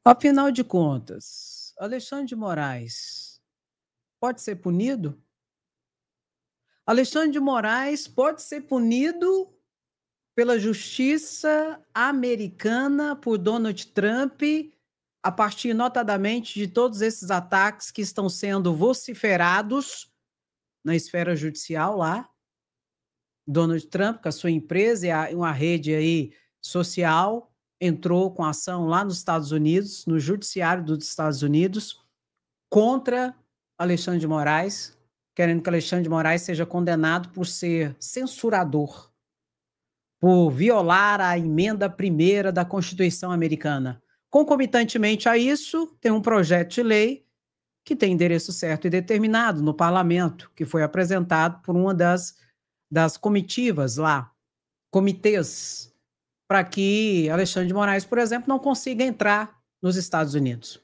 Afinal de contas, Alexandre de Moraes pode ser punido? Alexandre de Moraes pode ser punido pela justiça americana por Donald Trump, a partir notadamente de todos esses ataques que estão sendo vociferados na esfera judicial lá. Donald Trump, com a sua empresa e uma rede aí social, entrou com ação lá nos Estados Unidos, no judiciário dos Estados Unidos, contra Alexandre de Moraes, querendo que Alexandre de Moraes seja condenado por ser censurador, por violar a emenda primeira da Constituição americana. Concomitantemente a isso, tem um projeto de lei que tem endereço certo e determinado no parlamento, que foi apresentado por uma das comitivas lá, comitês, para que Alexandre de Moraes, por exemplo, não consiga entrar nos Estados Unidos.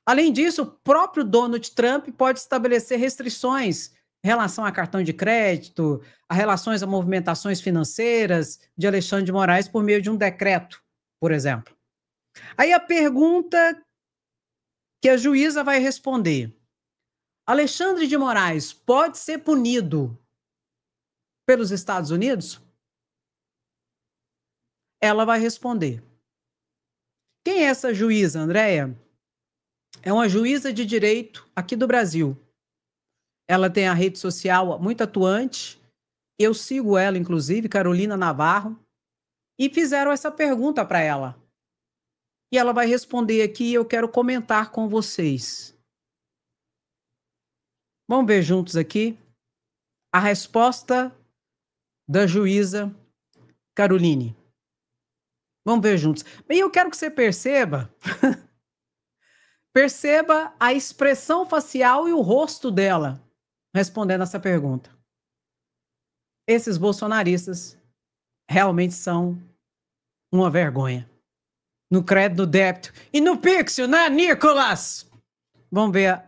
Além disso, o próprio Donald Trump pode estabelecer restrições em relação a cartão de crédito, a relações a movimentações financeiras de Alexandre de Moraes por meio de um decreto, por exemplo. Aí a pergunta que a juíza vai responder: Alexandre de Moraes pode ser punido pelos Estados Unidos? Ela vai responder. Quem é essa juíza, Andréia? É uma juíza de direito aqui do Brasil. Ela tem a rede social muito atuante. Eu sigo ela, inclusive, Carolina Navarro. E fizeram essa pergunta para ela. E ela vai responder aqui e eu quero comentar com vocês. Vamos ver juntos aqui a resposta da juíza Caroline. Vamos ver juntos. E eu quero que você perceba a expressão facial e o rosto dela respondendo essa pergunta. Esses bolsonaristas realmente são uma vergonha. No crédito, no débito e no pixel, né, Nicolas? Vamos ver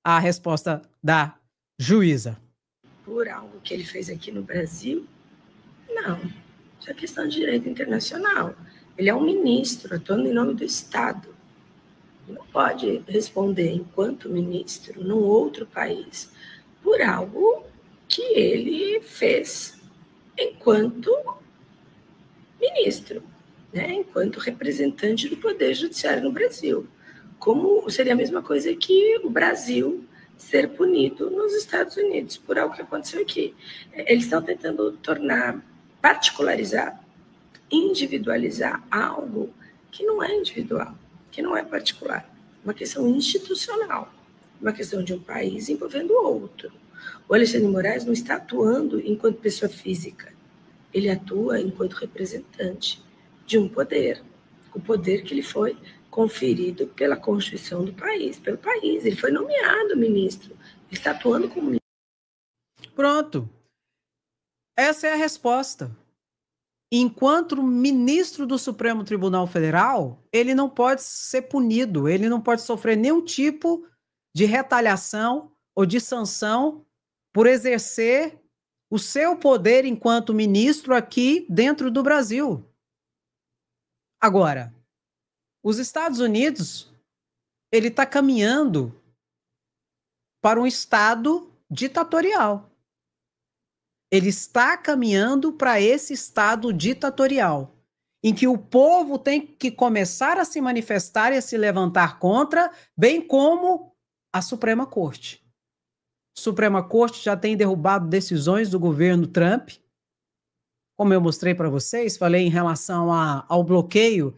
a resposta da juíza. Por algo que ele fez aqui no Brasil? Não. Isso é questão de direito internacional. Ele é um ministro, atuando em nome do Estado. Não pode responder enquanto ministro num outro país por algo que ele fez enquanto ministro, né? Enquanto representante do Poder Judiciário no Brasil. Como seria a mesma coisa que o Brasil ser punido nos Estados Unidos por algo que aconteceu aqui. Eles estão tentando particularizar, individualizar algo que não é individual, que não é particular. Uma questão institucional, uma questão de um país envolvendo outro. O Alexandre de Moraes não está atuando enquanto pessoa física, ele atua enquanto representante de um poder, o poder que lhe foi conferido pela Constituição do país, pelo país. Ele foi nomeado ministro, ele está atuando como ministro. Pronto. Essa é a resposta. Enquanto ministro do Supremo Tribunal Federal, ele não pode ser punido, ele não pode sofrer nenhum tipo de retaliação ou de sanção por exercer o seu poder enquanto ministro aqui dentro do Brasil. Agora, os Estados Unidos, ele está caminhando para um Estado ditatorial. Ele está caminhando para esse Estado ditatorial, em que o povo tem que começar a se manifestar e a se levantar contra, bem como a Suprema Corte. A Suprema Corte já tem derrubado decisões do governo Trump, como eu mostrei para vocês, falei em relação ao bloqueio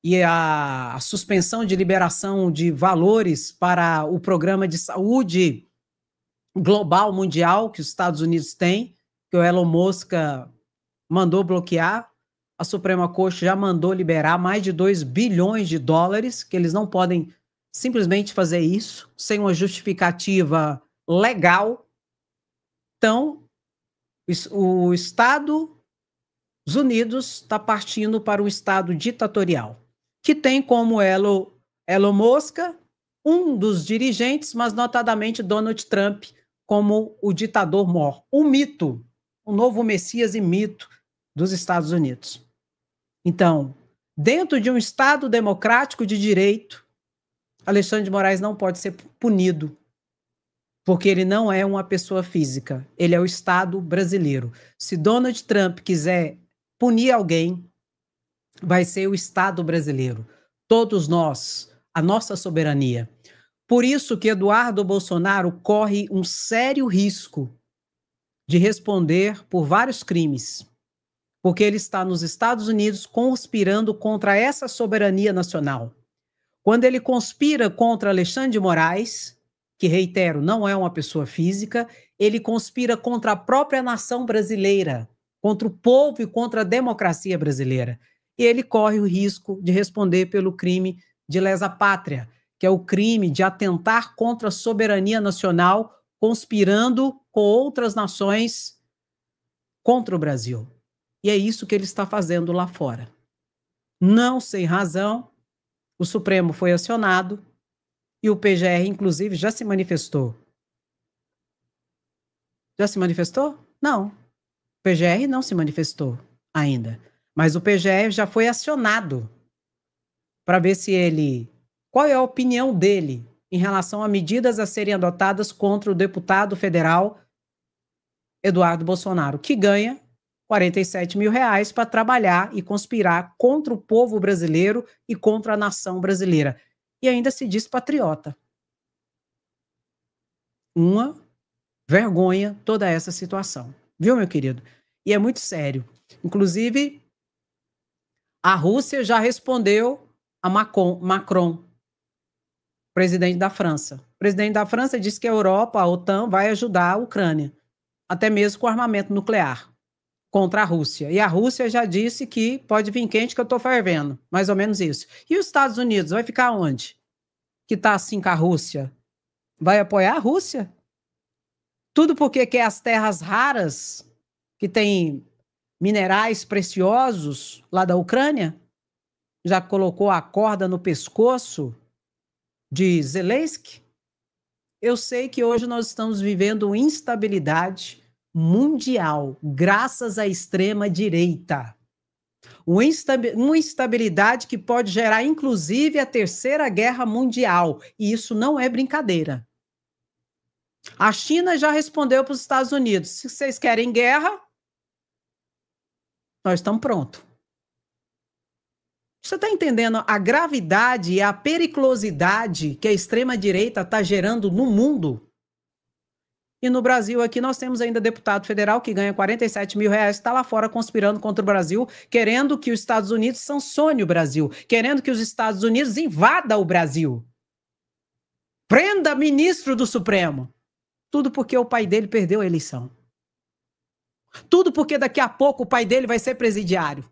e a suspensão de liberação de valores para o programa de saúde global, mundial, que os Estados Unidos têm, que o Elon Musk mandou bloquear. A Suprema Corte já mandou liberar mais de 2 bilhões de dólares, que eles não podem simplesmente fazer isso, sem uma justificativa legal. Então, os Estados Unidos está partindo para um Estado ditatorial, que tem como Elon Musk um dos dirigentes, mas notadamente Donald Trump como o ditador mor, um mito, o novo Messias e mito dos Estados Unidos. Então, dentro de um Estado democrático de direito, Alexandre de Moraes não pode ser punido, porque ele não é uma pessoa física, ele é o Estado brasileiro. Se Donald Trump quiser punir alguém, vai ser o Estado brasileiro. Todos nós, a nossa soberania. Por isso que Eduardo Bolsonaro corre um sério risco de responder por vários crimes, porque ele está nos Estados Unidos conspirando contra essa soberania nacional. Quando ele conspira contra Alexandre de Moraes, que, reitero, não é uma pessoa física, ele conspira contra a própria nação brasileira, contra o povo e contra a democracia brasileira. E ele corre o risco de responder pelo crime de lesa pátria, que é o crime de atentar contra a soberania nacional, conspirando com outras nações contra o Brasil. E é isso que ele está fazendo lá fora. Não sem razão, o Supremo foi acionado e o PGR, inclusive, já se manifestou. Já se manifestou? Não. O PGR não se manifestou ainda. Mas o PGR já foi acionado para ver se ele... Qual é a opinião dele em relação a medidas a serem adotadas contra o deputado federal Eduardo Bolsonaro, que ganha R$47 mil para trabalhar e conspirar contra o povo brasileiro e contra a nação brasileira. E ainda se diz patriota. Uma vergonha toda essa situação. Viu, meu querido? E é muito sério. Inclusive, a Rússia já respondeu a Macron, presidente da França. O presidente da França disse que a Europa, a OTAN, vai ajudar a Ucrânia, até mesmo com armamento nuclear, contra a Rússia. E a Rússia já disse que pode vir quente que eu estou fervendo. Mais ou menos isso. E os Estados Unidos, vai ficar onde? Que está assim com a Rússia? Vai apoiar a Rússia? Tudo porque quer as terras raras, que tem minerais preciosos lá da Ucrânia? Já colocou a corda no pescoço de Zelensky? Eu sei que hoje nós estamos vivendo instabilidade mundial, graças à extrema-direita. Uma instabilidade que pode gerar, inclusive, a Terceira Guerra Mundial. E isso não é brincadeira. A China já respondeu para os Estados Unidos: se vocês querem guerra, nós estamos prontos. Você está entendendo a gravidade e a periculosidade que a extrema-direita está gerando no mundo? E no Brasil aqui nós temos ainda deputado federal que ganha R$47 mil, está lá fora conspirando contra o Brasil, querendo que os Estados Unidos sancione o Brasil, querendo que os Estados Unidos invada o Brasil. Prenda ministro do Supremo. Tudo porque o pai dele perdeu a eleição. Tudo porque daqui a pouco o pai dele vai ser presidiário.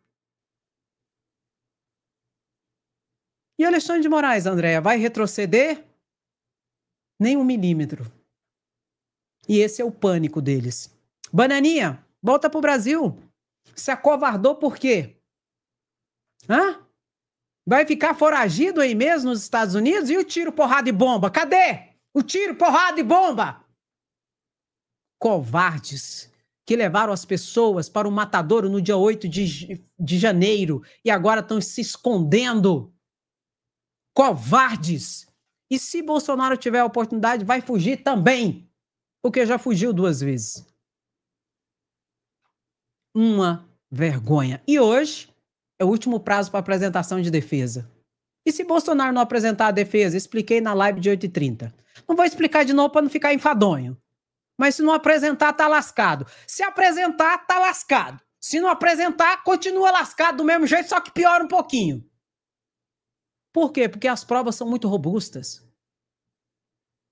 E Alexandre de Moraes, Andréa, vai retroceder? Nem 1 milímetro. E esse é o pânico deles. Bananinha, volta pro Brasil. Se acovardou por quê? Hã? Vai ficar foragido aí mesmo nos Estados Unidos? E o tiro, porrada e bomba? Cadê? O tiro, porrada e bomba! Covardes que levaram as pessoas para o matadouro no dia 8 de janeiro e agora estão se escondendo. Covardes! E se Bolsonaro tiver a oportunidade, vai fugir também, porque já fugiu 2 vezes. Uma vergonha. E hoje é o último prazo para apresentação de defesa. E se Bolsonaro não apresentar a defesa? Expliquei na live de 8h30. Não vou explicar de novo para não ficar enfadonho. Mas se não apresentar, tá lascado. Se apresentar, tá lascado. Se não apresentar, continua lascado do mesmo jeito, só que piora um pouquinho. Por quê? Porque as provas são muito robustas.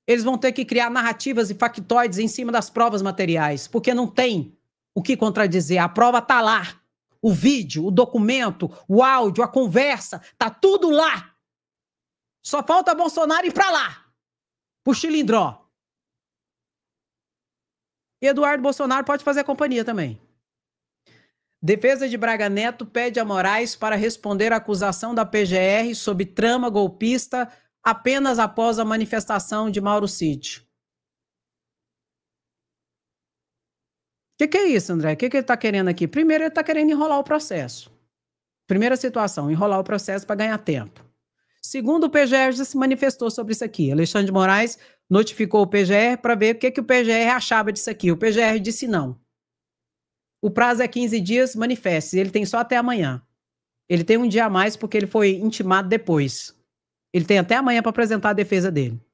Eles vão ter que criar narrativas e factoides em cima das provas materiais, porque não tem o que contradizer. A prova tá lá. O vídeo, o documento, o áudio, a conversa, tá tudo lá. Só falta Bolsonaro ir pra lá, pro Chilindró. E Eduardo Bolsonaro pode fazer companhia também. Defesa de Braga Neto pede a Moraes para responder à acusação da PGR sob trama golpista apenas após a manifestação de Mauro Cid. O que é isso, André? O que ele está querendo aqui? Primeiro, ele está querendo enrolar o processo. Primeira situação, enrolar o processo para ganhar tempo. Segundo, o PGR já se manifestou sobre isso aqui. Alexandre de Moraes notificou o PGR para ver o que o PGR achava disso aqui. O PGR disse não. O prazo é 15 dias, manifeste. Ele tem só até amanhã. Ele tem um dia a mais porque ele foi intimado depois. Ele tem até amanhã para apresentar a defesa dele.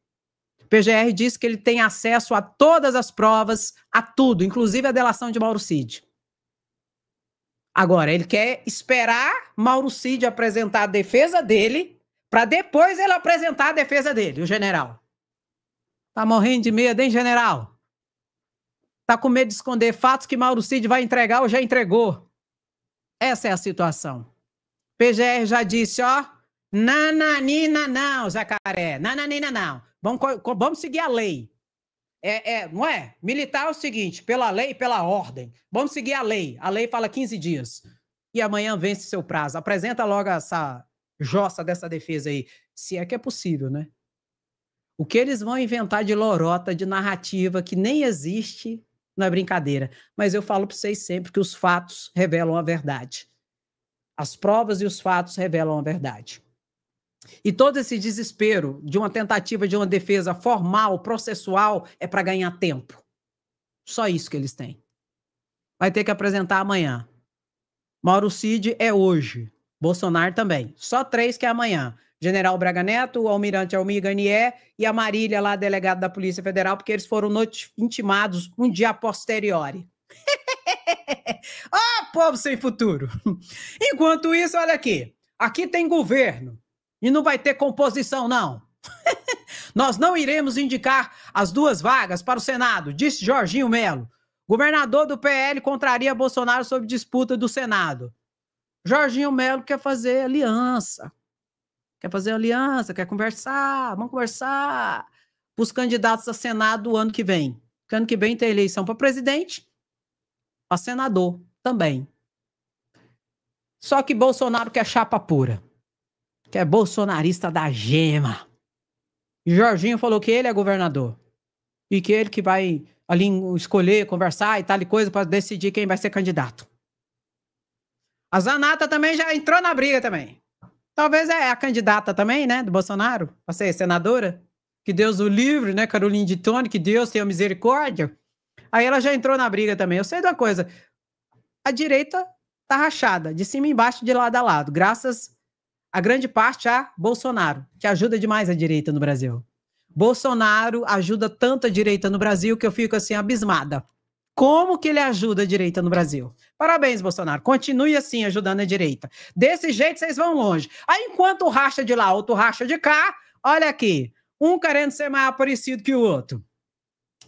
O PGR disse que ele tem acesso a todas as provas, a tudo, inclusive a delação de Mauro Cid. Agora, ele quer esperar Mauro Cid apresentar a defesa dele para depois ele apresentar a defesa dele, o general. Tá morrendo de medo, hein, general? Tá com medo de esconder fatos que Mauro Cid vai entregar ou já entregou. Essa é a situação. PGR já disse, ó, nananina não, Jacaré, nananina não. Vamos seguir a lei. Não é? Militar é o seguinte, pela lei, pela ordem. Vamos seguir a lei. A lei fala 15 dias. E amanhã vence seu prazo. Apresenta logo essa jossa dessa defesa aí. Se é que é possível, né? O que eles vão inventar de lorota, de narrativa, que nem existe, não é brincadeira. Mas eu falo para vocês sempre que os fatos revelam a verdade. As provas e os fatos revelam a verdade. E todo esse desespero de uma tentativa de uma defesa formal, processual, é para ganhar tempo. Só isso que eles têm. Vai ter que apresentar amanhã. Mauro Cid é hoje. Bolsonaro também. Só 3 que é amanhã. General Braga Neto, o almirante Almir Garnier e a Marília, lá, delegada da Polícia Federal, porque eles foram intimados um dia a posteriori. Ah, povo sem futuro. Enquanto isso, olha aqui. Aqui tem governo. E não vai ter composição, não. Nós não iremos indicar as 2 vagas para o Senado, disse Jorginho Melo. Governador do PL contraria Bolsonaro sobre disputa do Senado. Jorginho Melo quer fazer aliança. Quer conversar. Vamos conversar. Os candidatos a Senado do ano que vem. Porque ano que vem tem eleição para presidente, para senador também. Só que Bolsonaro quer chapa pura. Que é bolsonarista da gema. E Jorginho falou que ele é governador. E que ele que vai ali escolher, conversar e tal e coisa para decidir quem vai ser candidato. A Zanata também já entrou na briga também. Talvez é a candidata também, né, do Bolsonaro, para ser senadora. Que Deus o livre, né, Caroline de Tone, que Deus tenha misericórdia. Aí ela já entrou na briga também. Eu sei de uma coisa. A direita tá rachada, de cima e embaixo, de lado a lado. Graças a grande parte a Bolsonaro, que ajuda demais a direita no Brasil. Bolsonaro ajuda tanto a direita no Brasil que eu fico assim abismada. Como que ele ajuda a direita no Brasil? Parabéns, Bolsonaro. Continue assim ajudando a direita. Desse jeito vocês vão longe. Aí enquanto racha de lá, outro racha de cá, olha aqui. Um querendo ser mais parecido que o outro.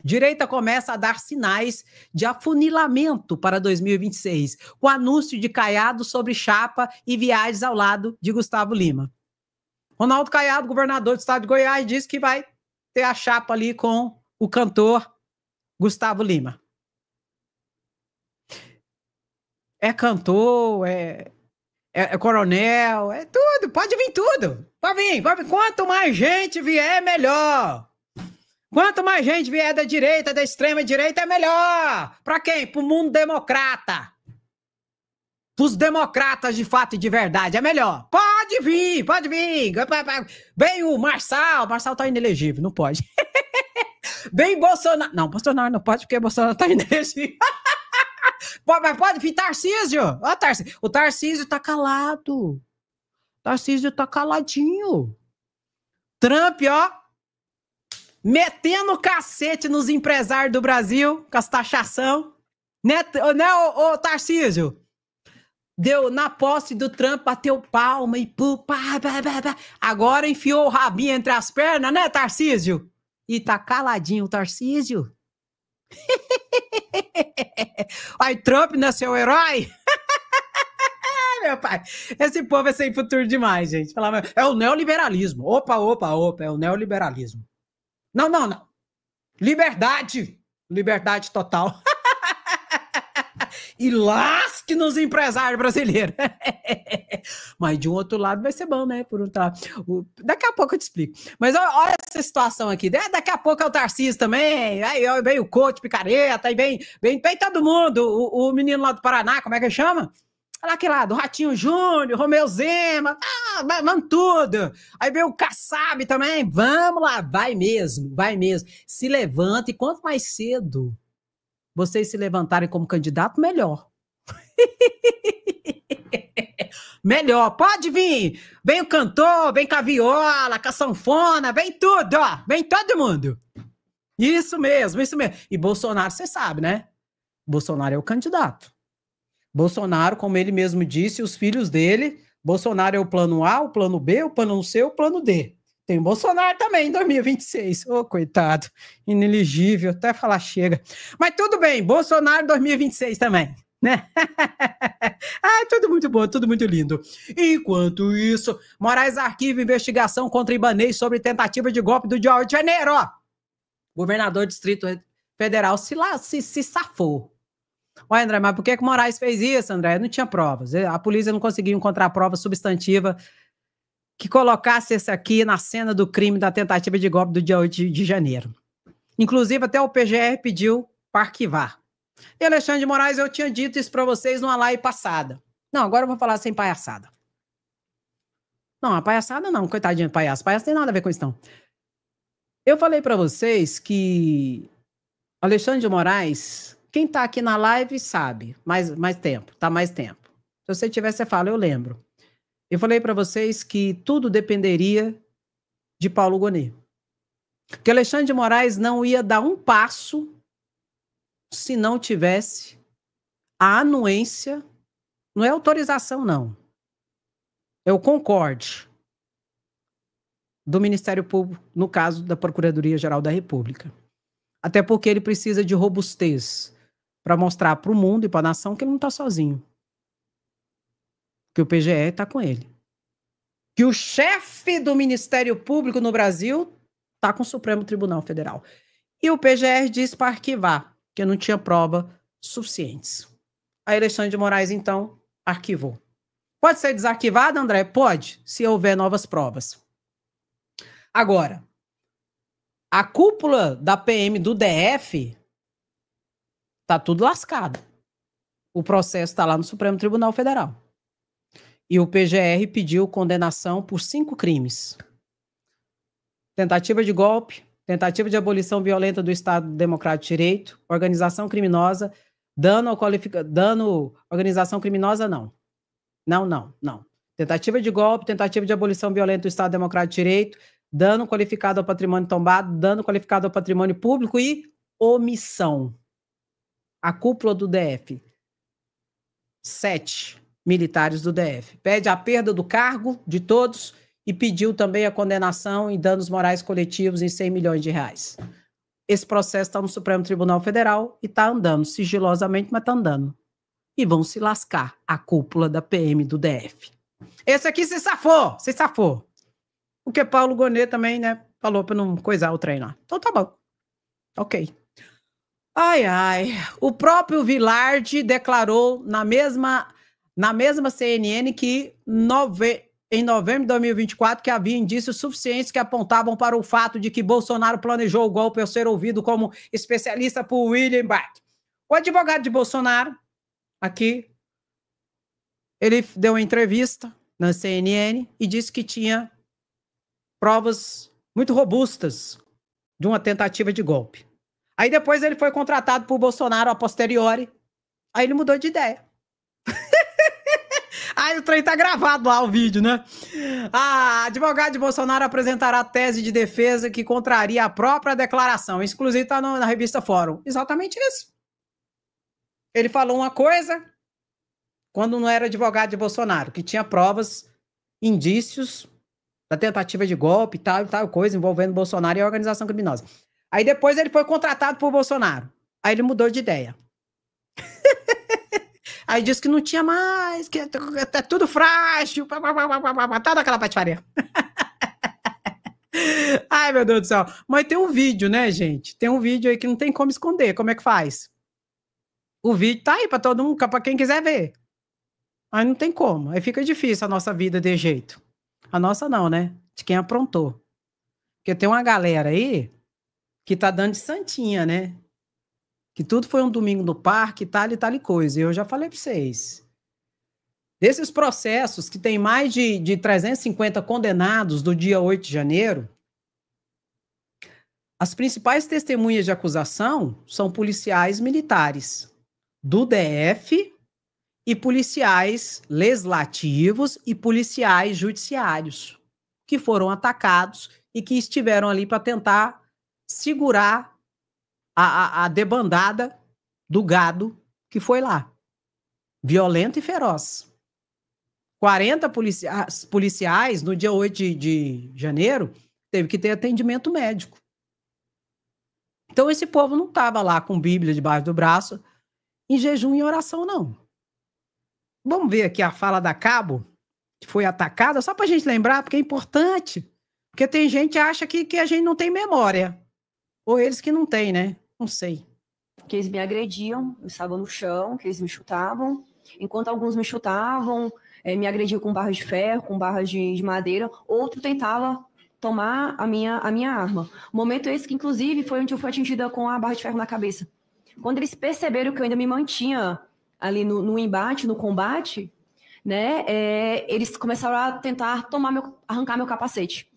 Direita começa a dar sinais de afunilamento para 2026, com anúncio de Caiado sobre chapa e viagens ao lado de Gustavo Lima. Ronaldo Caiado, governador do estado de Goiás, disse que vai ter a chapa ali com o cantor Gustavo Lima. É cantor, é coronel, é tudo, pode vir tudo. Pode vir. Quanto mais gente vier, melhor. Quanto mais gente vier da direita, da extrema direita, é melhor. Para quem? Para o mundo democrata. Para os democratas de fato e de verdade, é melhor. Pode vir. Bem o Marçal tá inelegível, não pode. Bem Bolsonaro. Não, Bolsonaro não pode porque Bolsonaro tá inelegível. Pode vir Tarcísio. O Tarcísio tá calado. Tarcísio tá caladinho. Trump, ó, metendo o cacete nos empresários do Brasil, com as taxação. Né, ô Tarcísio? Deu na posse do Trump, bateu palma e pá. Agora enfiou o rabinho entre as pernas, né, Tarcísio? E tá caladinho o Tarcísio. Aí Trump não é seu herói? Meu pai, esse povo é sem futuro demais, gente. É o neoliberalismo. Opa, é o neoliberalismo. Não. Liberdade total. E lasque nos empresários brasileiros. Mas de um outro lado vai ser bom, né? Por outro lado. Daqui a pouco eu te explico. Mas olha essa situação aqui. Daqui a pouco é o Tarcísio também. Aí vem o coach picareta. Aí vem todo mundo. O menino lá do Paraná, como é que chama? Lá que lá, do Ratinho Júnior, Romeu Zema, vamos tudo. Aí veio o Kassab também, vamos lá, vai mesmo. Se levanta e quanto mais cedo vocês se levantarem como candidato, melhor. Melhor, pode vir. Vem o cantor, vem com a viola, com a sanfona, vem tudo, ó. Vem todo mundo. Isso mesmo. E Bolsonaro, você sabe, né? Bolsonaro é o candidato. Bolsonaro, como ele mesmo disse, os filhos dele, Bolsonaro é o plano A, o plano B, o plano C, o plano D. Tem o Bolsonaro também em 2026. Ô, coitado, inelegível, até falar chega. Mas tudo bem, Bolsonaro 2026 também, né? Tudo muito bom, tudo muito lindo. Enquanto isso, Moraes arquiva investigação contra Ibanez sobre tentativa de golpe do Rio de Janeiro, ó. Governador do Distrito Federal se safou. Olha, André, mas por que o Moraes fez isso, André? Não tinha provas. A polícia não conseguiu encontrar prova substantiva que colocasse esse aqui na cena do crime da tentativa de golpe do dia 8 de janeiro. Inclusive, até o PGR pediu para arquivar. E, Alexandre de Moraes, eu tinha dito isso para vocês numa live passada. Não, agora eu vou falar sem palhaçada. Não, a palhaçada não, coitadinho do palhaço. Palhaço tem nada a ver com isso, não. Eu falei para vocês que Alexandre de Moraes, quem tá aqui na live sabe, mais tempo, tá mais tempo. Se você tiver, você fala, eu lembro. Eu falei para vocês que tudo dependeria de Paulo Gonet. Que Alexandre de Moraes não ia dar um passo se não tivesse a anuência, não é autorização, não. É o concorde do Ministério Público, no caso da Procuradoria-Geral da República. Até porque ele precisa de robustez para mostrar para o mundo e para a nação que ele não está sozinho. Que o PGE está com ele. Que o chefe do Ministério Público no Brasil está com o Supremo Tribunal Federal. E o PGR disse para arquivar, que não tinha prova suficientes. A Alexandre de Moraes, então, arquivou. Pode ser desarquivado, André? Pode, se houver novas provas. Agora, a cúpula da PM do DF tá tudo lascado. O processo está lá no Supremo Tribunal Federal. E o PGR pediu condenação por 5 crimes. Tentativa de golpe, tentativa de abolição violenta do Estado Democrático de Direito, organização criminosa, organização criminosa, não. Não. Tentativa de golpe, tentativa de abolição violenta do Estado Democrático de Direito, dano qualificado ao patrimônio tombado, dano qualificado ao patrimônio público e omissão. A cúpula do DF. 7 militares do DF. Pede a perda do cargo de todos e pediu também a condenação em danos morais coletivos em 100 milhões de reais. Esse processo está no Supremo Tribunal Federal e está andando sigilosamente, mas está andando. E vão se lascar a cúpula da PM do DF. Esse aqui se safou. Porque Paulo Gonet também, né, falou para não coisar o trem lá. Então tá bom. Ok. O próprio Vilardi declarou na mesma CNN que em novembro de 2024 que havia indícios suficientes que apontavam para o fato de que Bolsonaro planejou o golpe ao ser ouvido como especialista por William Barr. O advogado de Bolsonaro, aqui, ele deu uma entrevista na CNN e disse que tinha provas muito robustas de uma tentativa de golpe. Aí depois ele foi contratado por Bolsonaro a posteriori, aí ele mudou de ideia. Aí o trem tá gravado lá, o vídeo, né? A advogada de Bolsonaro apresentará tese de defesa que contraria a própria declaração. Isso, inclusive, tá na revista Fórum. Exatamente isso. Ele falou uma coisa quando não era advogado de Bolsonaro, que tinha provas, indícios da tentativa de golpe e tal coisa envolvendo Bolsonaro e a organização criminosa. Aí depois ele foi contratado por Bolsonaro. Aí ele mudou de ideia. Aí disse que não tinha mais, que é tudo frágil, toda aquela patifaria. Ai, meu Deus do céu. Mas tem um vídeo, né, gente? Tem um vídeo aí que não tem como esconder. Como é que faz? O vídeo tá aí para todo mundo, para quem quiser ver. Aí não tem como. Aí fica difícil a nossa vida de jeito. A nossa não, né? De quem aprontou. Porque tem uma galera aí que tá dando de santinha, né? Que tudo foi um domingo no parque e tal e coisa. E eu já falei pra vocês. Desses processos que tem mais de 350 condenados do dia 8 de janeiro, as principais testemunhas de acusação são policiais militares do DF e policiais legislativos e policiais judiciários, que foram atacados e que estiveram ali para tentar segurar a debandada do gado que foi lá, violento e feroz. 40 policiais no dia 8 de janeiro teve que ter atendimento médico. Então esse povo não estava lá com Bíblia debaixo do braço, em jejum e oração, não. Vamos ver aqui a fala da Cabo, que foi atacada, só para a gente lembrar, porque é importante. Porque tem gente que acha que a gente não tem memória. Ou eles que não têm, né? Não sei. Que eles me agrediam, eu estava no chão, que eles me chutavam. Enquanto alguns me chutavam, me agrediam com barras de ferro, com barras de madeira, outro tentava tomar a minha arma. O momento esse que, inclusive, foi onde eu fui atingida com a barra de ferro na cabeça. Quando eles perceberam que eu ainda me mantinha ali no embate, no combate, né, eles começaram a tentar arrancar meu capacete.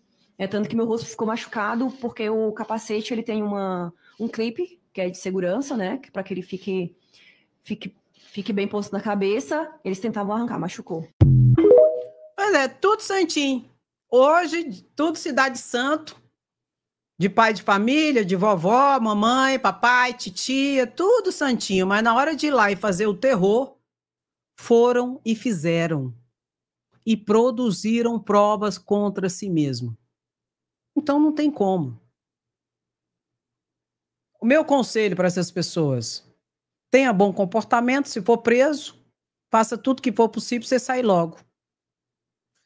Tanto que meu rosto ficou machucado, porque o capacete ele tem um clipe, que é de segurança, né, para que ele fique bem posto na cabeça. Eles tentavam arrancar, machucou. Mas é, tudo santinho. Hoje, tudo cidade santo, de pai de família, de vovó, mamãe, papai, titia, tudo santinho. Mas na hora de ir lá e fazer o terror, foram e fizeram. E produziram provas contra si mesmo. Então não tem como. O meu conselho para essas pessoas: tenha bom comportamento, se for preso, faça tudo que for possível para você sair logo.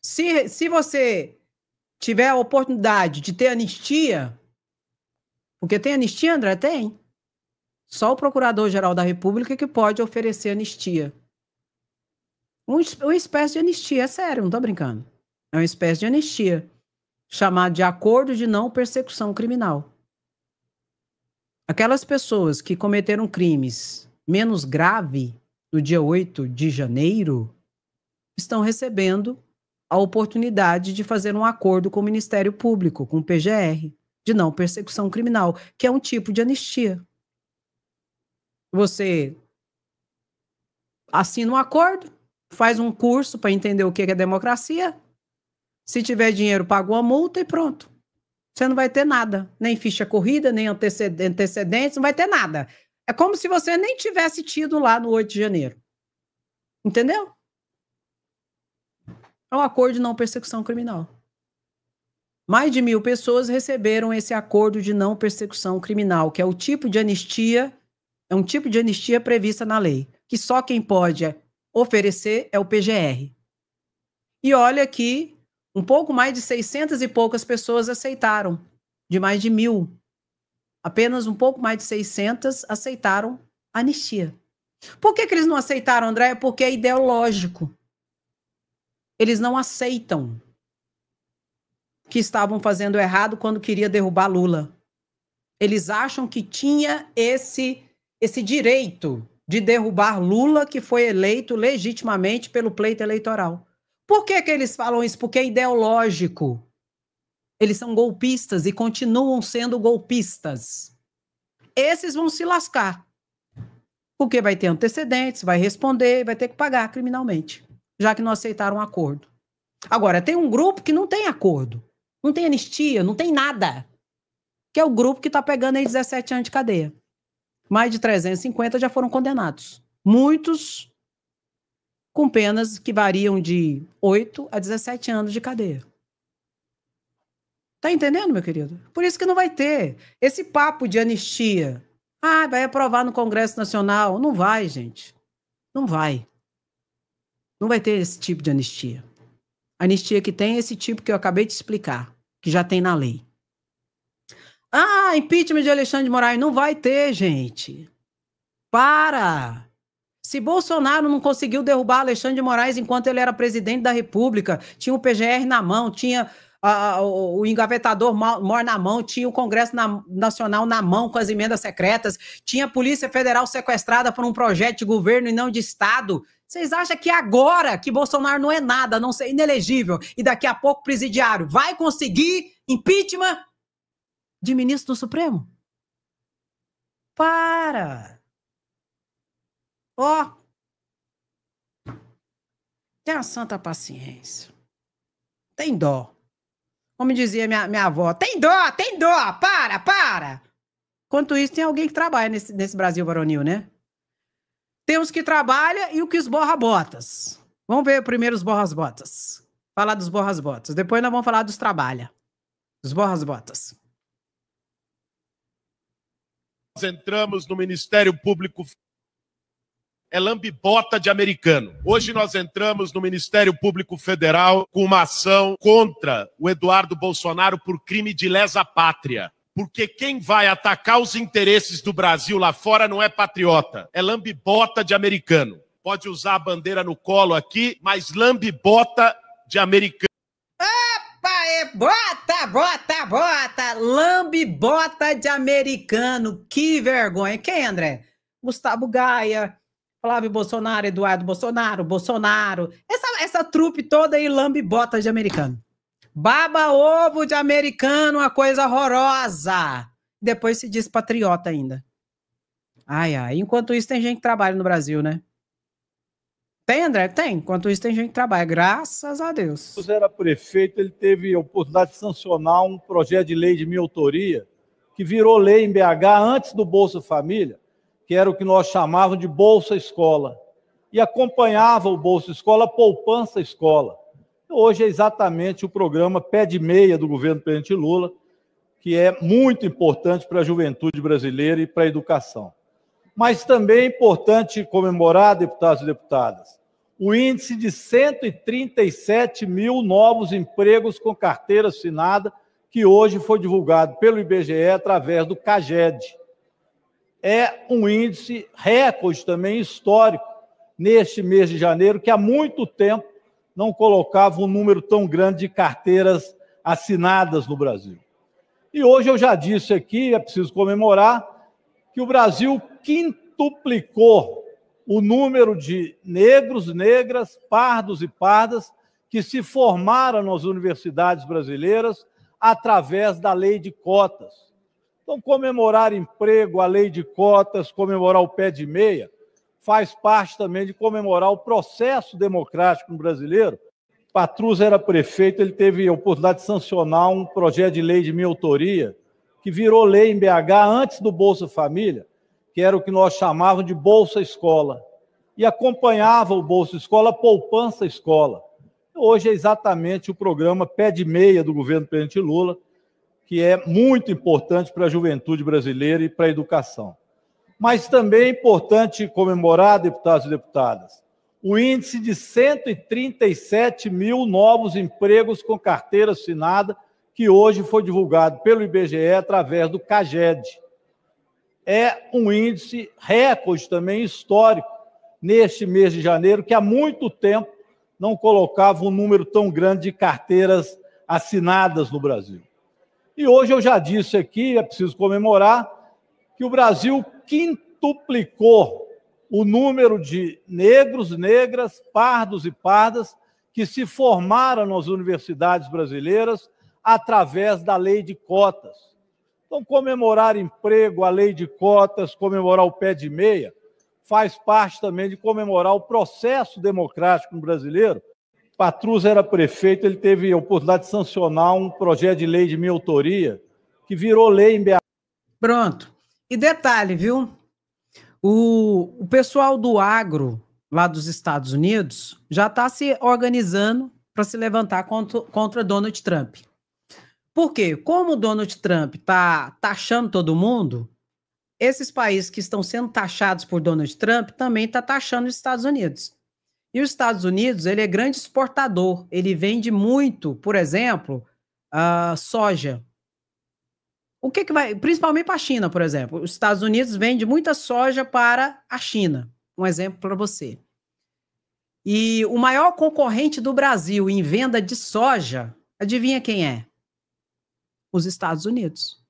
Se você tiver a oportunidade de ter anistia, porque tem anistia, André? Tem. Só o Procurador-Geral da República que pode oferecer anistia. Uma espécie de anistia, é sério, não estou brincando. É uma espécie de anistia, chamado de Acordo de Não Persecução Criminal. Aquelas pessoas que cometeram crimes menos graves no dia 8 de janeiro estão recebendo a oportunidade de fazer um acordo com o Ministério Público, com o PGR, de não persecução criminal, que é um tipo de anistia. Você assina um acordo, faz um curso para entender o que é democracia, se tiver dinheiro, paga uma multa e pronto. Você não vai ter nada, nem ficha corrida, nem antecedentes, não vai ter nada. É como se você nem tivesse tido lá no 8 de janeiro. Entendeu? É um acordo de não persecução criminal. Mais de 1.000 pessoas receberam esse acordo de não persecução criminal, que é o tipo de anistia, é um tipo de anistia prevista na lei, que só quem pode oferecer é o PGR. E olha que um pouco mais de 600 e poucas pessoas aceitaram, de mais de 1.000. Apenas um pouco mais de 600 aceitaram a anistia. Por que eles não aceitaram, André? Porque é ideológico. Eles não aceitam que estavam fazendo errado quando queria derrubar Lula. Eles acham que tinha esse direito de derrubar Lula, que foi eleito legitimamente pelo pleito eleitoral. Por que eles falam isso? Porque é ideológico. Eles são golpistas e continuam sendo golpistas. Esses vão se lascar. Porque vai ter antecedentes, vai responder, vai ter que pagar criminalmente, já que não aceitaram um acordo. Agora, tem um grupo que não tem acordo, não tem anistia, não tem nada, que é o grupo que está pegando aí 17 anos de cadeia. Mais de 350 já foram condenados. Muitos com penas que variam de 8 a 17 anos de cadeia. Tá entendendo, meu querido? Por isso que não vai ter esse papo de anistia. Ah, vai aprovar no Congresso Nacional. Não vai, gente. Não vai. Não vai ter esse tipo de anistia. A anistia que tem é esse tipo que eu acabei de explicar, que já tem na lei. Ah, impeachment de Alexandre de Moraes. Não vai ter, gente. Para! Se Bolsonaro não conseguiu derrubar Alexandre de Moraes enquanto ele era presidente da República, tinha o PGR na mão, tinha o engavetador mor na mão, tinha o Congresso Nacional na mão com as emendas secretas, tinha a Polícia Federal sequestrada por um projeto de governo e não de Estado. Vocês acham que agora que Bolsonaro não é nada, não ser inelegível, e daqui a pouco presidiário, vai conseguir impeachment de ministro do Supremo? Para! Ó! Tenha santa paciência. Tem dó. Como dizia minha avó, tem dó, para! Enquanto isso, tem alguém que trabalha nesse Brasil varonil, né? Tem os que trabalham e o que esborra botas. Vamos ver primeiro os borras-botas. Falar dos borras-botas. Depois nós vamos falar dos trabalha. Dos borras-botas. Nós entramos no Ministério Público... É lambibota de americano. Hoje nós entramos no Ministério Público Federal com uma ação contra o Eduardo Bolsonaro por crime de lesa pátria. Porque quem vai atacar os interesses do Brasil lá fora não é patriota, é lambibota de americano. Pode usar a bandeira no colo aqui, mas lambibota de americano. Bota! Lambibota de americano. Que vergonha. Quem, André? Gustavo Gaia, Flávio Bolsonaro, Eduardo Bolsonaro. Essa trupe toda aí, lambibota de americano. Baba ovo de americano, uma coisa horrorosa. Depois se diz patriota ainda. Ai. Enquanto isso, tem gente que trabalha no Brasil, né? Tem, André? Tem. Enquanto isso, tem gente que trabalha. Graças a Deus. Quando era prefeito, ele teve a oportunidade de sancionar um projeto de lei de minha autoria, que virou lei em BH antes do Bolsa Família, que era o que nós chamávamos de Bolsa Escola. E acompanhava o Bolsa Escola a Poupança Escola. Hoje é exatamente o programa Pé de Meia do governo presidente Lula, que é muito importante para a juventude brasileira e para a educação. Mas também é importante comemorar, deputados e deputadas, o índice de 137 mil novos empregos com carteira assinada, que hoje foi divulgado pelo IBGE através do CAGED. É um índice recorde também histórico neste mês de janeiro, que há muito tempo não colocava um número tão grande de carteiras assinadas no Brasil. E hoje eu já disse aqui, é preciso comemorar, que o Brasil quintuplicou o número de negros, negras, pardos e pardas que se formaram nas universidades brasileiras através da lei de cotas. Então, comemorar emprego, a lei de cotas, comemorar o pé de meia, faz parte também de comemorar o processo democrático brasileiro. Patrus era prefeito, ele teve a oportunidade de sancionar um projeto de lei de minha autoria, que virou lei em BH antes do Bolsa Família, que era o que nós chamávamos de Bolsa Escola. E acompanhava o Bolsa Escola a Poupança Escola. Hoje é exatamente o programa Pé de Meia do governo presidente Lula, que é muito importante para a juventude brasileira e para a educação. Mas também é importante comemorar, deputados e deputadas, o índice de 137 mil novos empregos com carteira assinada, que hoje foi divulgado pelo IBGE através do CAGED. É um índice recorde também histórico neste mês de janeiro, que há muito tempo não colocava um número tão grande de carteiras assinadas no Brasil. E hoje eu já disse aqui, é preciso comemorar, que o Brasil quintuplicou o número de negros, negras, pardos e pardas que se formaram nas universidades brasileiras através da lei de cotas. Então, comemorar emprego, a lei de cotas, comemorar o pé de meia, faz parte também de comemorar o processo democrático brasileiro. Patrus era prefeito, ele teve a oportunidade de sancionar um projeto de lei de minha autoria, que virou lei em BH. Pronto. E detalhe, viu? O pessoal do agro, lá dos Estados Unidos, já está se organizando para se levantar contra Donald Trump. Por quê? Como o Donald Trump está taxando todo mundo, esses países que estão sendo taxados por Donald Trump também estão taxando os Estados Unidos. E os Estados Unidos, ele é grande exportador. Ele vende muito, por exemplo, soja. O que vai... Principalmente para a China, por exemplo. Os Estados Unidos vende muita soja para a China. Um exemplo para você. E o maior concorrente do Brasil em venda de soja Adivinha quem é? Os Estados Unidos.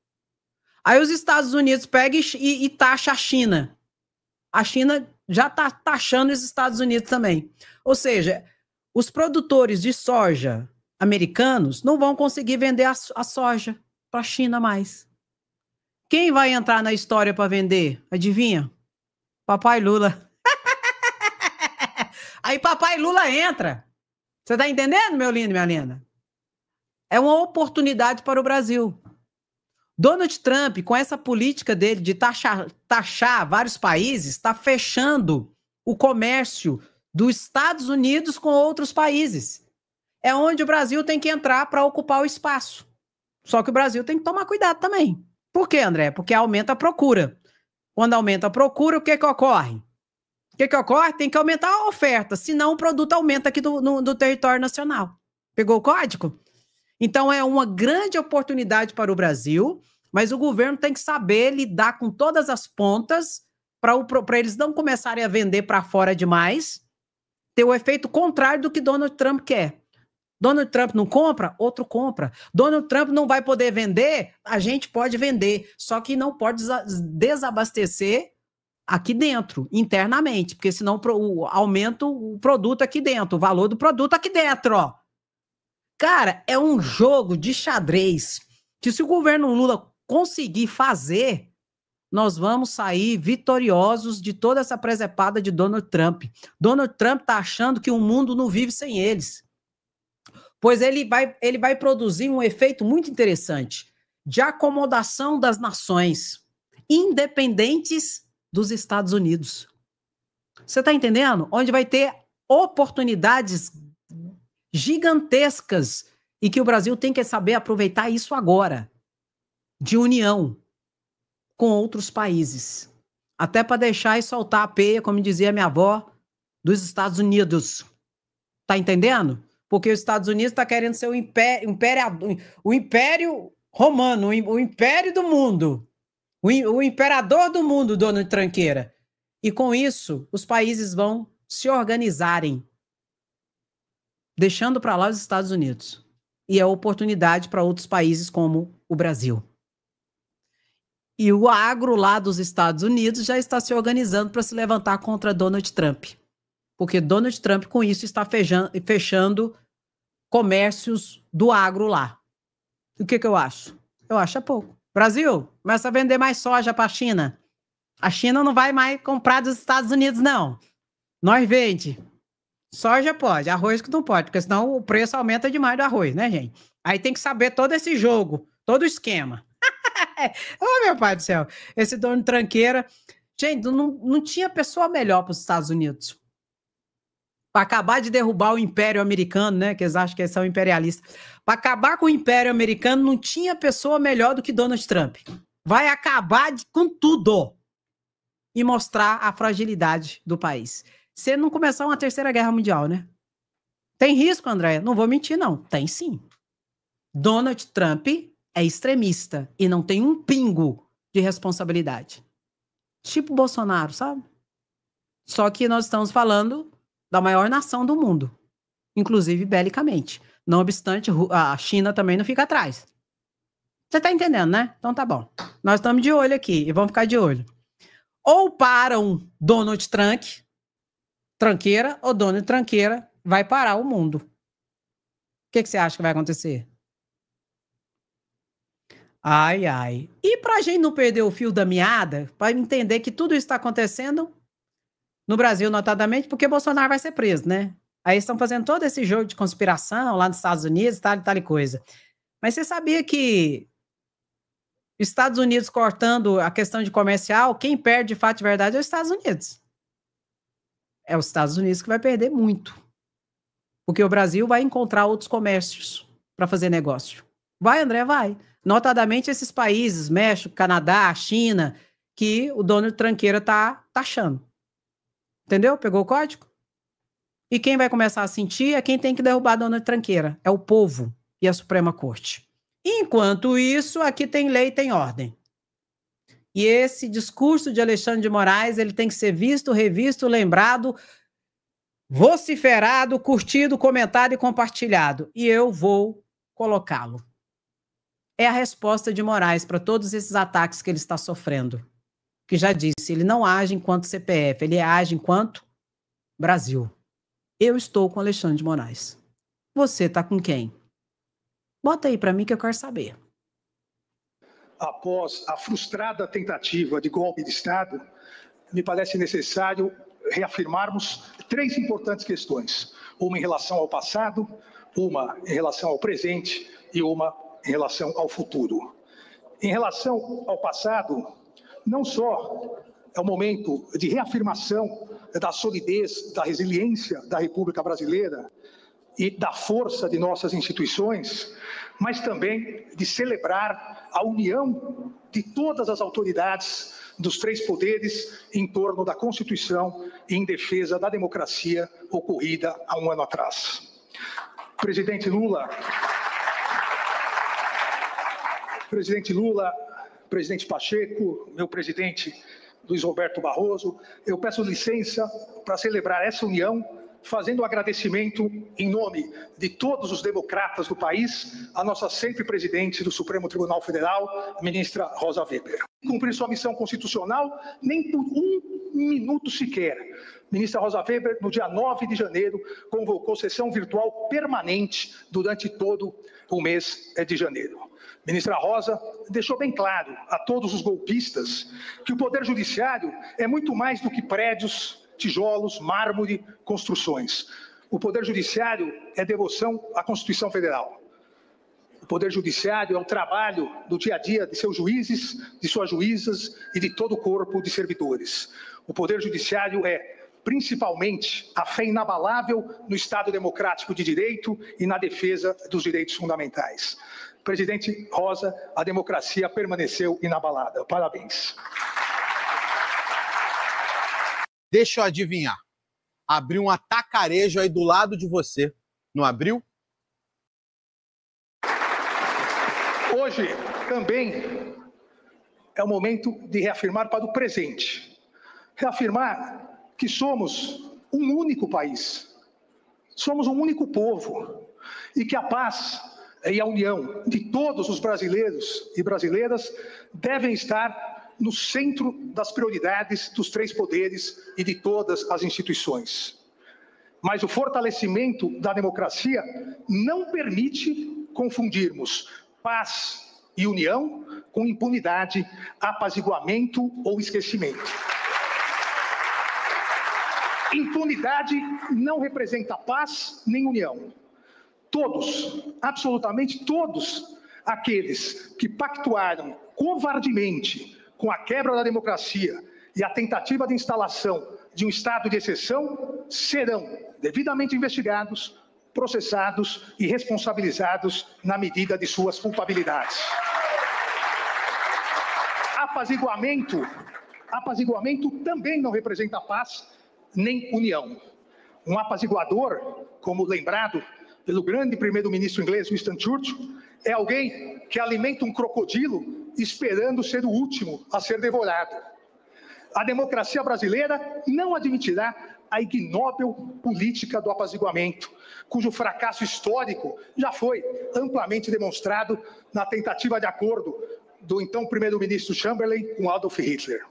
Aí os Estados Unidos pegam e taxa a China. A China já está taxando os Estados Unidos também. Ou seja, os produtores de soja americanos não vão conseguir vender a soja para a China mais. Quem vai entrar na história para vender? Adivinha? Papai Lula. Aí papai Lula entra. Você está entendendo, meu lindo e minha linda? É uma oportunidade para o Brasil. Donald Trump, com essa política dele de taxar vários países, está fechando o comércio dos Estados Unidos com outros países. É onde o Brasil tem que entrar para ocupar o espaço. Só que o Brasil tem que tomar cuidado também. Por quê, André? Porque aumenta a procura. Quando aumenta a procura, o que ocorre? O que ocorre? Tem que aumentar a oferta, senão o produto aumenta aqui do território nacional. Pegou o código? Então, é uma grande oportunidade para o Brasil, mas o governo tem que saber lidar com todas as pontas para eles não começarem a vender para fora demais, ter o efeito contrário do que Donald Trump quer. Donald Trump não compra, outro compra. Donald Trump não vai poder vender, a gente pode vender, só que não pode desabastecer aqui dentro, internamente, porque senão aumenta o produto aqui dentro, o valor do produto aqui dentro, ó. Cara, é um jogo de xadrez que se o governo Lula conseguir fazer, nós vamos sair vitoriosos de toda essa presepada de Donald Trump. Donald Trump tá achando que o mundo não vive sem eles. Pois ele vai produzir um efeito muito interessante de acomodação das nações, independentes dos Estados Unidos. Você tá entendendo? Onde vai ter oportunidades gigantescas e que o Brasil tem que saber aproveitar isso agora, de união com outros países, até para deixar e soltar a peia, como dizia minha avó, dos Estados Unidos. Tá entendendo? Porque os Estados Unidos está querendo ser o império romano, o império do mundo, o imperador do mundo, Donald Tranqueira. E com isso, os países vão se organizarem, deixando para lá os Estados Unidos. E é oportunidade para outros países como o Brasil. E o agro lá dos Estados Unidos já está se organizando para se levantar contra Donald Trump. Porque Donald Trump, com isso, está fechando comércios do agro lá. E o que eu acho? Eu acho é pouco. Brasil, começa a vender mais soja para a China. A China não vai mais comprar dos Estados Unidos, não. Nós vende. Soja pode, arroz que não pode, porque senão o preço aumenta demais do arroz, né, gente? Aí tem que saber todo esse jogo, todo o esquema. Oh, meu pai do céu, esse dono de tranqueira. Gente, não tinha pessoa melhor para os Estados Unidos. Para acabar de derrubar o Império Americano, né? Que eles acham que eles são imperialistas. Para acabar com o Império Americano, não tinha pessoa melhor do que Donald Trump. Vai acabar com tudo e mostrar a fragilidade do país. Se não começar uma terceira guerra mundial, né? Tem risco, André? Não vou mentir, não. Tem sim. Donald Trump é extremista e não tem um pingo de responsabilidade. Tipo Bolsonaro, sabe? Só que nós estamos falando da maior nação do mundo, inclusive belicamente. Não obstante, a China também não fica atrás. Você tá entendendo, né? Então tá bom. Nós estamos de olho aqui e vamos ficar de olho. Ou param Donald Trump, Tranqueira, ou Donald Tranqueira vai parar o mundo. O que você acha que vai acontecer? Ai, ai. E pra gente não perder o fio da meada, para entender que tudo isso está acontecendo no Brasil, notadamente, porque Bolsonaro vai ser preso, né? Aí estão fazendo todo esse jogo de conspiração lá nos Estados Unidos, tal e coisa. Mas você sabia que Estados Unidos cortando a questão de comercial, quem perde de fato de verdade é os Estados Unidos. É os Estados Unidos que vai perder muito. Porque o Brasil vai encontrar outros comércios para fazer negócio. Vai, André, vai. Notadamente esses países, México, Canadá, China, que o dono de tranqueira tá taxando. Entendeu? Pegou o código? E quem vai começar a sentir é quem tem que derrubar a dona de tranqueira. É o povo e a Suprema Corte. Enquanto isso, aqui tem lei e tem ordem. E esse discurso de Alexandre de Moraes, ele tem que ser visto, revisto, lembrado, vociferado, curtido, comentado e compartilhado. E eu vou colocá-lo. É a resposta de Moraes para todos esses ataques que ele está sofrendo. Que já disse, ele não age enquanto CPF, ele age enquanto Brasil. Eu estou com Alexandre de Moraes. Você está com quem? Bota aí para mim que eu quero saber. Após a frustrada tentativa de golpe de Estado, me parece necessário reafirmarmos 3 importantes questões. Uma em relação ao passado, uma em relação ao presente e uma em relação ao futuro. Em relação ao passado, não só é o momento de reafirmação da solidez, da resiliência da República Brasileira e da força de nossas instituições, mas também de celebrar a união de todas as autoridades dos 3 poderes em torno da Constituição e em defesa da democracia ocorrida há um ano atrás. Presidente Lula, presidente Pacheco, meu presidente Luiz Roberto Barroso, eu peço licença para celebrar essa união, fazendo um agradecimento em nome de todos os democratas do país, à nossa sempre presidente do Supremo Tribunal Federal, a ministra Rosa Weber. Cumprir sua missão constitucional nem por 1 minuto sequer. Ministra Rosa Weber, no dia 9 de janeiro, convocou sessão virtual permanente durante todo o mês de janeiro. Ministra Rosa deixou bem claro a todos os golpistas que o Poder Judiciário é muito mais do que prédios, tijolos, mármore, construções. O Poder Judiciário é devoção à Constituição Federal. O Poder Judiciário é o trabalho do dia a dia de seus juízes, de suas juízas e de todo o corpo de servidores. O Poder Judiciário é, principalmente, a fé inabalável no Estado democrático de direito e na defesa dos direitos fundamentais. Presidente Rosa, a democracia permaneceu inabalada. Parabéns. Deixa eu adivinhar. Abriu um atacarejo aí do lado de você. Não abriu? Hoje também é o momento de reafirmar para o presente. Reafirmar que somos um único país. Somos um único povo. E que a paz e a união de todos os brasileiros e brasileiras devem estar no centro das prioridades dos 3 poderes e de todas as instituições. Mas o fortalecimento da democracia não permite confundirmos paz e união com impunidade, apaziguamento ou esquecimento. Impunidade não representa paz nem união. Todos, absolutamente todos, aqueles que pactuaram covardemente com a quebra da democracia e a tentativa de instalação de um estado de exceção serão devidamente investigados, processados e responsabilizados na medida de suas culpabilidades. Apaziguamento também não representa paz nem união. Um apaziguador, como lembrado pelo grande primeiro-ministro inglês Winston Churchill, é alguém que alimenta um crocodilo esperando ser o último a ser devorado. A democracia brasileira não admitirá a ignóbil política do apaziguamento, cujo fracasso histórico já foi amplamente demonstrado na tentativa de acordo do então primeiro-ministro Chamberlain com Adolf Hitler.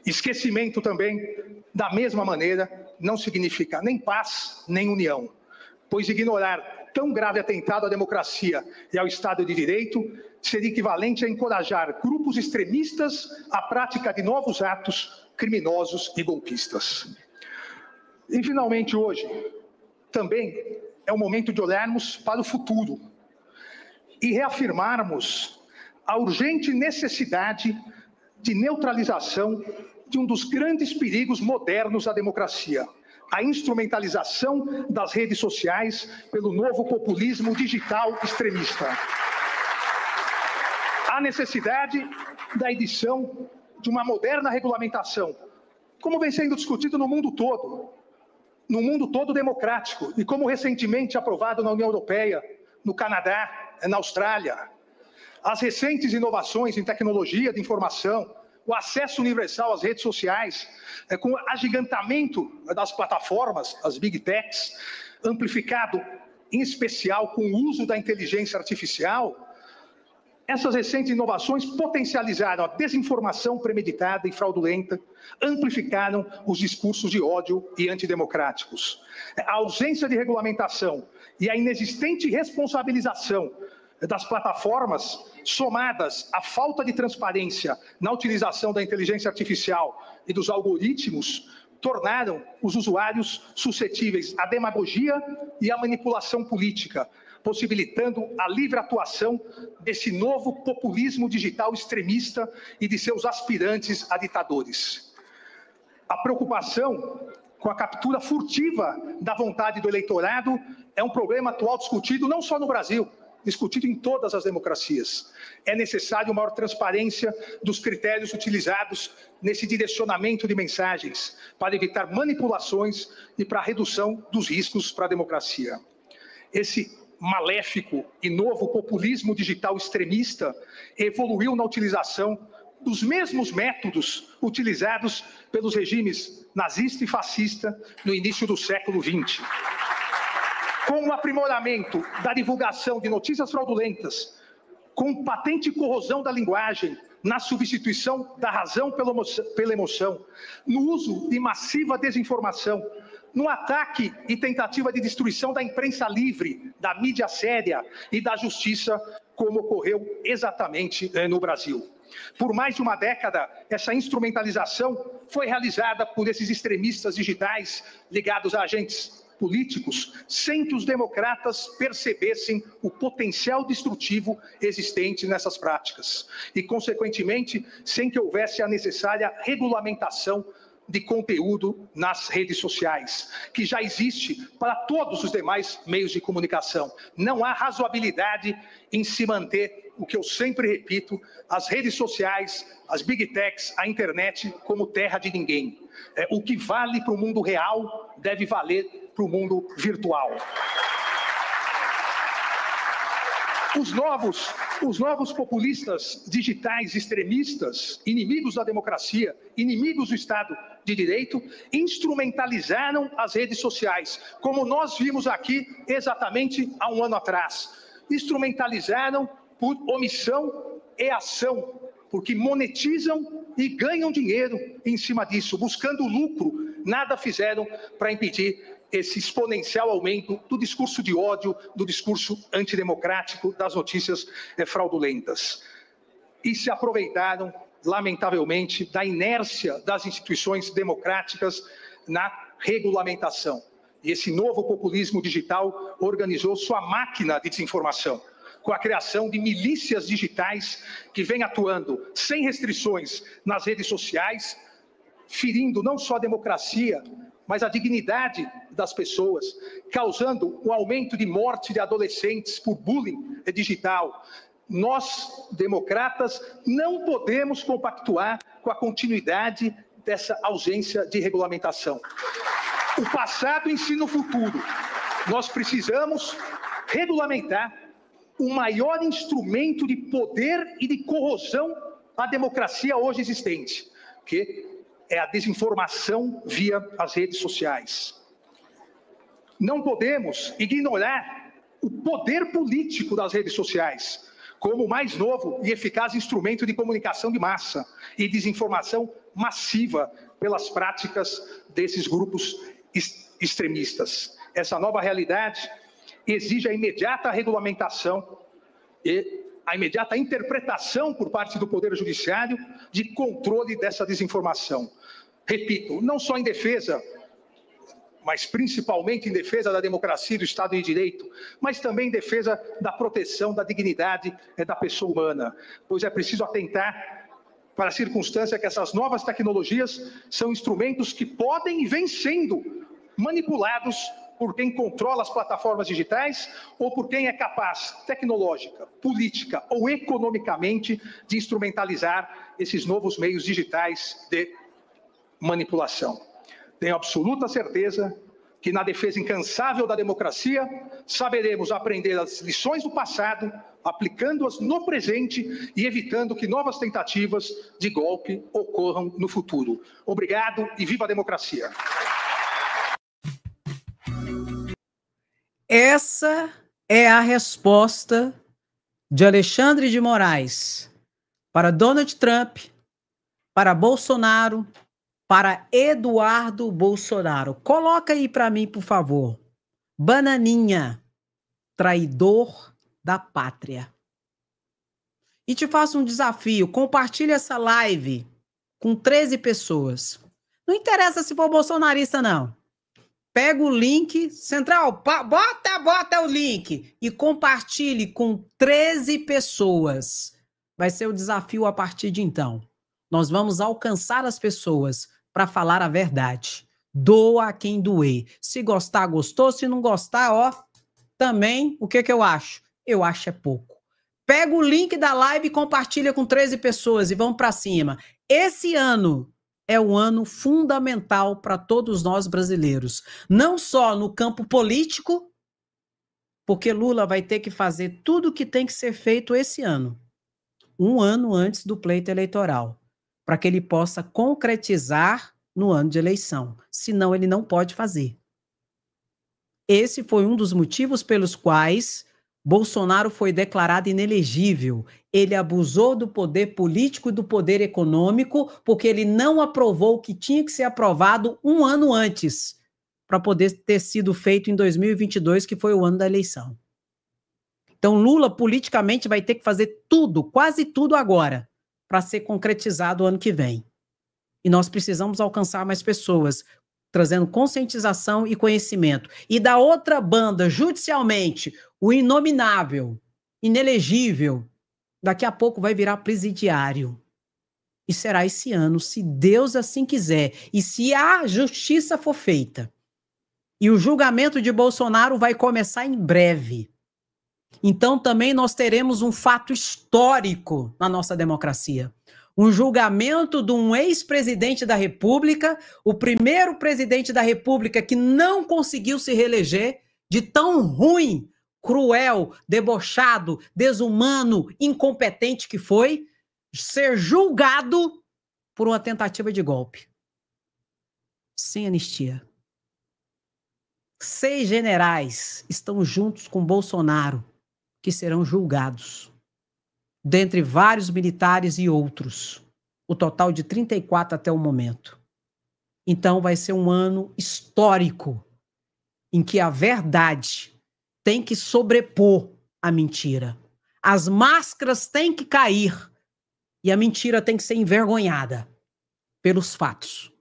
Esquecimento também, da mesma maneira, não significa nem paz nem união, pois ignorar tão grave atentado à democracia e ao Estado de Direito seria equivalente a encorajar grupos extremistas à prática de novos atos criminosos e golpistas. E, finalmente, hoje, também é o momento de olharmos para o futuro e reafirmarmos a urgente necessidade de neutralização de um dos grandes perigos modernos à democracia: a instrumentalização das redes sociais pelo novo populismo digital extremista. A necessidade da edição de uma moderna regulamentação, como vem sendo discutido no mundo todo democrático, e como recentemente aprovado na União Europeia, no Canadá, na Austrália. As recentes inovações em tecnologia de informação, o acesso universal às redes sociais, com o agigantamento das plataformas, as Big Techs, amplificado em especial com o uso da inteligência artificial, essas recentes inovações potencializaram a desinformação premeditada e fraudulenta, amplificaram os discursos de ódio e antidemocráticos. A ausência de regulamentação e a inexistente responsabilização das plataformas, somadas à falta de transparência na utilização da inteligência artificial e dos algoritmos, tornaram os usuários suscetíveis à demagogia e à manipulação política, possibilitando a livre atuação desse novo populismo digital extremista e de seus aspirantes a ditadores. A preocupação com a captura furtiva da vontade do eleitorado é um problema atual discutido não só no Brasil, discutido em todas as democracias. É necessário maior transparência dos critérios utilizados nesse direcionamento de mensagens, para evitar manipulações e para a redução dos riscos para a democracia. Esse maléfico e novo populismo digital extremista evoluiu na utilização dos mesmos métodos utilizados pelos regimes nazista e fascista no início do século XX. Com o aprimoramento da divulgação de notícias fraudulentas, com patente corrosão da linguagem, na substituição da razão pela emoção, no uso de massiva desinformação, no ataque e tentativa de destruição da imprensa livre, da mídia séria e da justiça, como ocorreu exatamente no Brasil. Por mais de uma década, essa instrumentalização foi realizada por esses extremistas digitais ligados a agentes políticos, sem que os democratas percebessem o potencial destrutivo existente nessas práticas e, consequentemente, sem que houvesse a necessária regulamentação de conteúdo nas redes sociais, que já existe para todos os demais meios de comunicação. Não há razoabilidade em se manter, o que eu sempre repito, as redes sociais, as big techs, a internet como terra de ninguém. O que vale para o mundo real deve valer para o mundo virtual. Os novos populistas digitais extremistas, inimigos da democracia, inimigos do Estado de Direito, instrumentalizaram as redes sociais, como nós vimos aqui exatamente há um ano atrás. Instrumentalizaram por omissão e ação, porque monetizam e ganham dinheiro em cima disso, buscando lucro, nada fizeram para impedir esse exponencial aumento do discurso de ódio, do discurso antidemocrático, das notícias fraudulentas. E se aproveitaram, lamentavelmente, da inércia das instituições democráticas na regulamentação. E esse novo populismo digital organizou sua máquina de desinformação, com a criação de milícias digitais que vêm atuando sem restrições nas redes sociais, ferindo não só a democracia, mas a dignidade das pessoas, causando um aumento de morte de adolescentes por bullying digital. Nós, democratas, não podemos compactuar com a continuidade dessa ausência de regulamentação. O passado ensina o futuro. Nós precisamos regulamentar o maior instrumento de poder e de corrosão à democracia hoje existente, que é a desinformação via as redes sociais. Não podemos ignorar o poder político das redes sociais, como o mais novo e eficaz instrumento de comunicação de massa e desinformação massiva pelas práticas desses grupos extremistas. Essa nova realidade exige a imediata regulamentação e a imediata interpretação por parte do Poder Judiciário de controle dessa desinformação. Repito, não só em defesa, mas principalmente em defesa da democracia e do Estado de Direito, mas também em defesa da proteção da dignidade da pessoa humana, pois é preciso atentar para a circunstância que essas novas tecnologias são instrumentos que podem e vêm sendo manipulados por quem controla as plataformas digitais ou por quem é capaz, tecnológica, política ou economicamente, de instrumentalizar esses novos meios digitais de manipulação. Tenho absoluta certeza que na defesa incansável da democracia, saberemos aprender as lições do passado, aplicando-as no presente e evitando que novas tentativas de golpe ocorram no futuro. Obrigado e viva a democracia! Essa é a resposta de Alexandre de Moraes para Donald Trump, para Bolsonaro, para Eduardo Bolsonaro. Coloca aí para mim, por favor. Bananinha, traidor da pátria. E te faço um desafio, compartilha essa live com 13 pessoas. Não interessa se for bolsonarista, não. Pega o link, Central, bota o link e compartilhe com 13 pessoas. Vai ser o desafio a partir de então. Nós vamos alcançar as pessoas para falar a verdade. Doa a quem doer. Se gostar, gostou. Se não gostar, ó, também, o que eu acho? Eu acho é pouco. Pega o link da live e compartilha com 13 pessoas e vamos para cima. Esse ano é um ano fundamental para todos nós brasileiros. Não só no campo político, porque Lula vai ter que fazer tudo o que tem que ser feito esse ano. Um ano antes do pleito eleitoral. Para que ele possa concretizar no ano de eleição. Senão ele não pode fazer. Esse foi um dos motivos pelos quais Bolsonaro foi declarado inelegível. Ele abusou do poder político e do poder econômico porque ele não aprovou o que tinha que ser aprovado um ano antes para poder ter sido feito em 2022, que foi o ano da eleição. Então Lula politicamente vai ter que fazer tudo, quase tudo agora, para ser concretizado o ano que vem. E nós precisamos alcançar mais pessoas, trazendo conscientização e conhecimento. E da outra banda, judicialmente, o inominável, inelegível, daqui a pouco vai virar presidiário. E será esse ano, se Deus assim quiser. E se a justiça for feita. E o julgamento de Bolsonaro vai começar em breve. Então também nós teremos um fato histórico na nossa democracia. Um julgamento de um ex-presidente da República, o primeiro presidente da República que não conseguiu se reeleger, de tão ruim, cruel, debochado, desumano, incompetente que foi, ser julgado por uma tentativa de golpe. Sem anistia. 6 generais estão juntos com Bolsonaro, que serão julgados. Dentre vários militares e outros. O total de 34 até o momento. Então vai ser um ano histórico em que a verdade tem que sobrepor a mentira. As máscaras têm que cair e a mentira tem que ser envergonhada pelos fatos.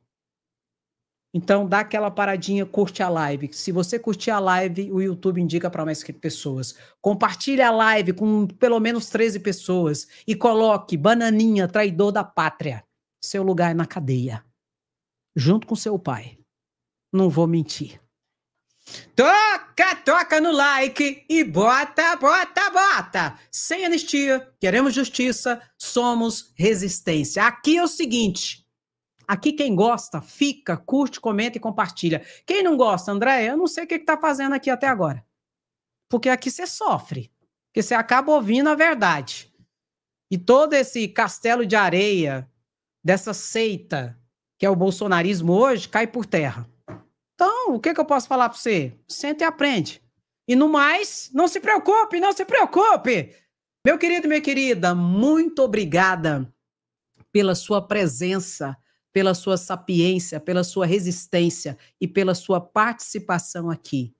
Então dá aquela paradinha, curte a live. Se você curtir a live, o YouTube indica para mais pessoas. Compartilhe a live com pelo menos 13 pessoas e coloque Bananinha, traidor da pátria. Seu lugar é na cadeia. Junto com seu pai. Não vou mentir. Toca no like e bota. Sem anistia, queremos justiça, somos resistência. Aqui é o seguinte, aqui quem gosta, fica, curte, comenta e compartilha. Quem não gosta, André, eu não sei o que tá fazendo aqui até agora. Porque aqui você sofre, porque você acaba ouvindo a verdade. E todo esse castelo de areia, dessa seita, que é o bolsonarismo hoje, cai por terra. Então, o que eu posso falar para você? Senta e aprende. E no mais, não se preocupe. Meu querido e minha querida, muito obrigada pela sua presença, pela sua sapiência, pela sua resistência e pela sua participação aqui.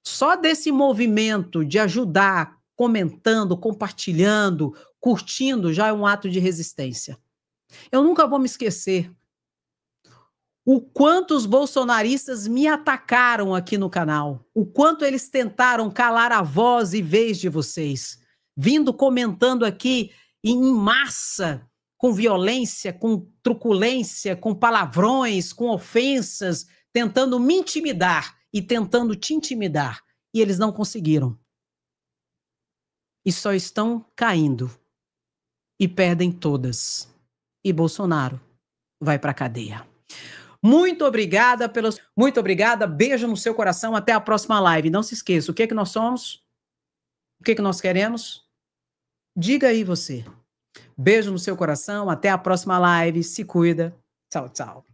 Só desse movimento de ajudar, comentando, compartilhando, curtindo, já é um ato de resistência. Eu nunca vou me esquecer o quanto os bolsonaristas me atacaram aqui no canal, o quanto eles tentaram calar a voz e vez de vocês, vindo comentando aqui em massa, com violência, com truculência, com palavrões, com ofensas, tentando me intimidar e tentando te intimidar. E eles não conseguiram. E só estão caindo. E perdem todas. E Bolsonaro vai para a cadeia. Muito obrigada, beijo no seu coração, até a próxima live. Não se esqueça, o que é que nós somos? O que é que nós queremos? Diga aí você. Beijo no seu coração, até a próxima live, se cuida. Tchau, tchau.